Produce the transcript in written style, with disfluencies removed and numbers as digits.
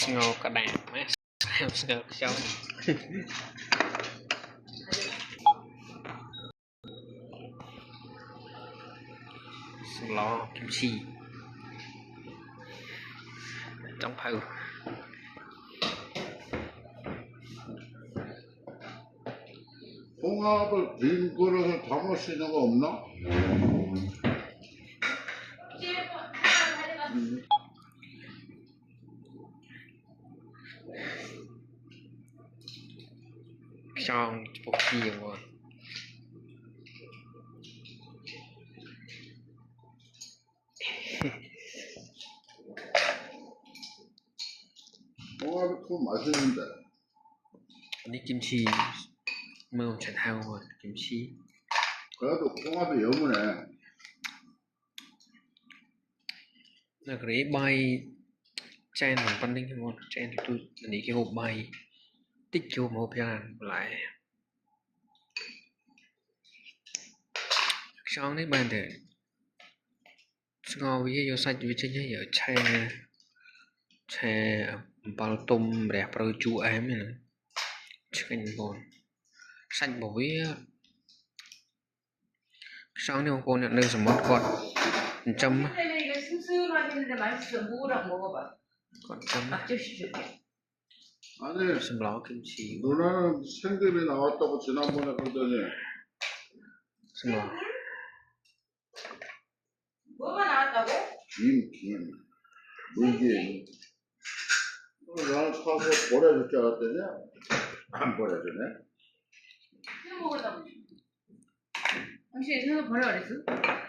ngô cả đàn má em sợ sao lò kim chi trong phao 홍합을 빈 그릇에 담을 수 있는 거 없나? trong bột chiên rồi 홍합이 좀 맛있는데. đi kim chi mưa chẳng hao rồi kim chi 그래도 홍합이 여무네. là cái bay chen bằng văn linh không chen thì tôi nghĩ cái hộp bay tích vô một hộp ra lại xong đấy bạn để ngon với vô sạch với chân nhớ che che bao tôm đẹp rồi chú em này chicken bone sạch bối xong nếu cô nhận được sớm mất còn trăm còn trăm 아니, sớm ló kim chi 누나는 생급이 나왔다고 지난번에 그러더니 sớm ló 뭐가 나왔다고? 김, 물김. 나는 사서 버려줄 줄 알았더니 안 버려주네. 새 먹으라고. 당신 이거 버려 그랬어?